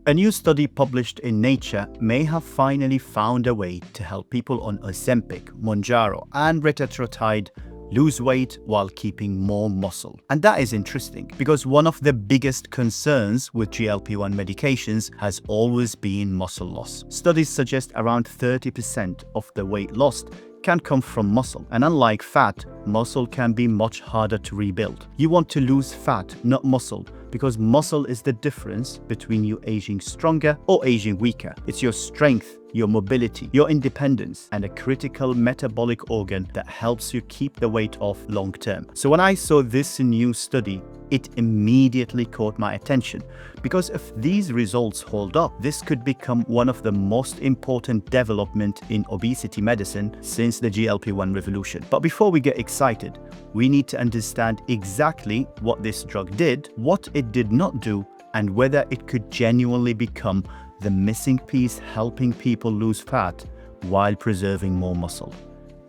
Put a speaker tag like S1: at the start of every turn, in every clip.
S1: A new study published in Nature may have finally found a way to help people on Ozempic, Mounjaro, and Retatrutide lose weight while keeping more muscle. And that is interesting because one of the biggest concerns with GLP-1 medications has always been muscle loss. Studies suggest around 30% of the weight lost can come from muscle, and unlike fat, muscle can be much harder to rebuild. You want to lose fat, not muscle, because muscle is the difference between you aging stronger or aging weaker. It's your strength, your mobility, your independence, and a critical metabolic organ that helps you keep the weight off long term. So when I saw this new study, it immediately caught my attention, because if these results hold up, this could become one of the most important developments in obesity medicine since the GLP-1 revolution. But before we get excited, we need to understand exactly what this drug did, what it did not do, and whether it could genuinely become the missing piece helping people lose fat while preserving more muscle.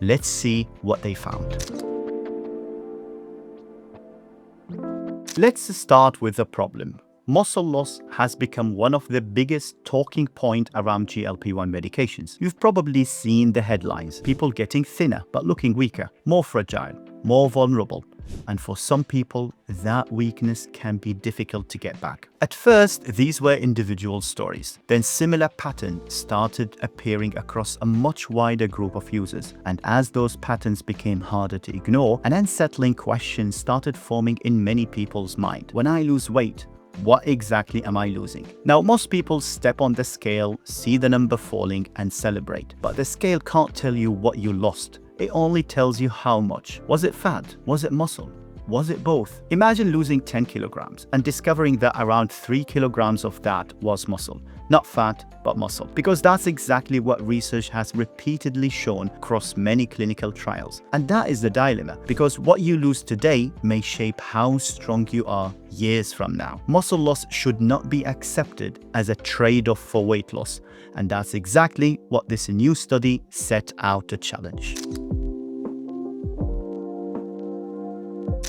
S1: Let's see what they found. Let's start with the problem. Muscle loss has become one of the biggest talking points around GLP-1 medications. You've probably seen the headlines: people getting thinner but looking weaker, more fragile, more vulnerable. And for some people, that weakness can be difficult to get back. At first, these were individual stories. Then similar patterns started appearing across a much wider group of users. And as those patterns became harder to ignore, an unsettling question started forming in many people's mind. When I lose weight, what exactly am I losing? Now, most people step on the scale, see the number falling, and celebrate. But the scale can't tell you what you lost. It only tells you how much. Was it fat? Was it muscle? Was it both? Imagine losing 10 kilograms and discovering that around 3 kilograms of that was muscle. Not fat, but muscle. Because that's exactly what research has repeatedly shown across many clinical trials. And that is the dilemma, because what you lose today may shape how strong you are years from now. Muscle loss should not be accepted as a trade-off for weight loss. And that's exactly what this new study set out to challenge.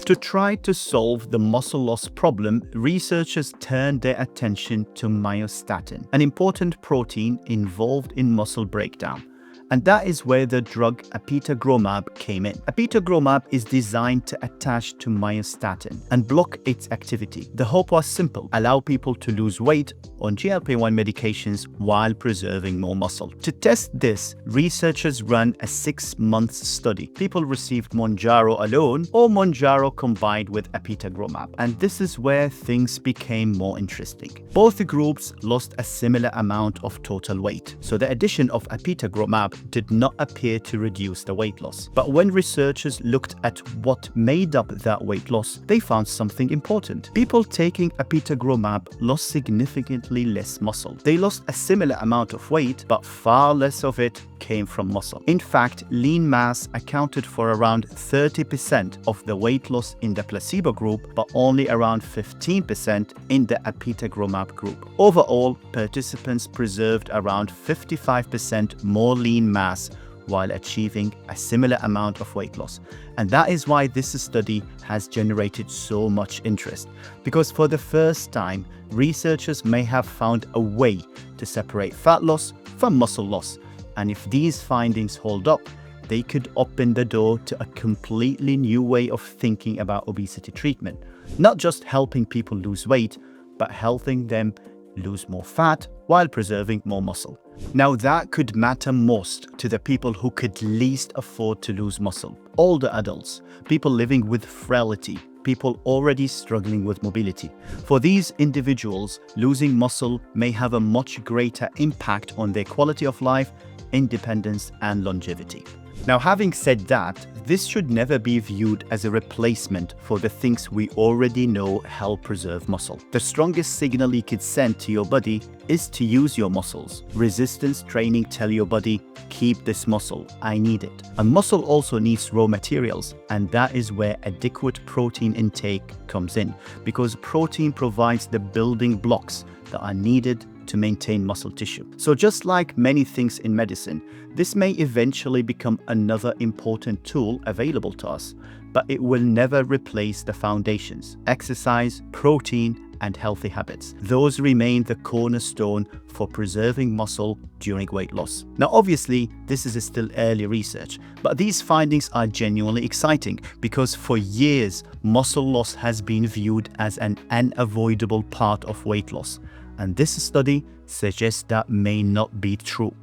S1: To try to solve the muscle loss problem, researchers turned their attention to myostatin, an important protein involved in muscle breakdown. And that is where the drug Apitegromab came in. Apitegromab is designed to attach to myostatin and block its activity. The hope was simple: allow people to lose weight on GLP-1 medications while preserving more muscle. To test this, researchers ran a 6-month study. People received Mounjaro alone or Mounjaro combined with Apitegromab. And this is where things became more interesting. Both groups lost a similar amount of total weight. So the addition of Apitegromab did not appear to reduce the weight loss. But when researchers looked at what made up that weight loss, they found something important. People taking Apitegromab lost significantly less muscle. They lost a similar amount of weight, but far less of it came from muscle. In fact, lean mass accounted for around 30% of the weight loss in the placebo group, but only around 15% in the Apitegromab group. Overall, participants preserved around 55% more lean mass while achieving a similar amount of weight loss. And that is why this study has generated so much interest, because for the first time, researchers may have found a way to separate fat loss from muscle loss. And if these findings hold up, they could open the door to a completely new way of thinking about obesity treatment. Not just helping people lose weight, but helping them lose more fat while preserving more muscle. Now that could matter most to the people who could least afford to lose muscle. Older adults, people living with frailty, people already struggling with mobility. For these individuals, losing muscle may have a much greater impact on their quality of life, independence, and longevity. Now, having said that, this should never be viewed as a replacement for the things we already know help preserve muscle. The strongest signal you could send to your body is to use your muscles. Resistance training tells your body, keep this muscle, I need it. A muscle also needs raw materials, and that is where adequate protein intake comes in, because protein provides the building blocks that are needed to maintain muscle tissue. So just like many things in medicine, this may eventually become another important tool available to us, but it will never replace the foundations: exercise, protein, and healthy habits. Those remain the cornerstone for preserving muscle during weight loss. Now, obviously, this is still early research, but these findings are genuinely exciting because for years, muscle loss has been viewed as an unavoidable part of weight loss. And this study suggests that may not be true.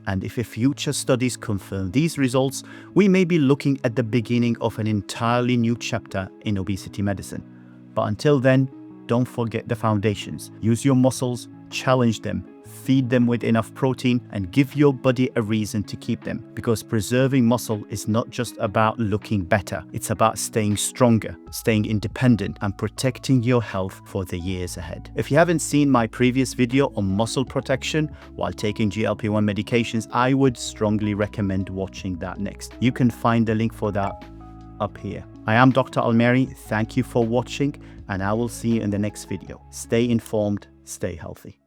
S1: And if future studies confirm these results, we may be looking at the beginning of an entirely new chapter in obesity medicine. But until then, don't forget the foundations. Use your muscles, challenge them, feed them with enough protein, and give your body a reason to keep them. Because preserving muscle is not just about looking better, it's about staying stronger, staying independent, and protecting your health for the years ahead. If you haven't seen my previous video on muscle protection while taking GLP-1 medications, I would strongly recommend watching that next. You can find the link for that up here. I am Dr. Almerie. Thank you for watching, and I will see you in the next video. Stay informed, stay healthy.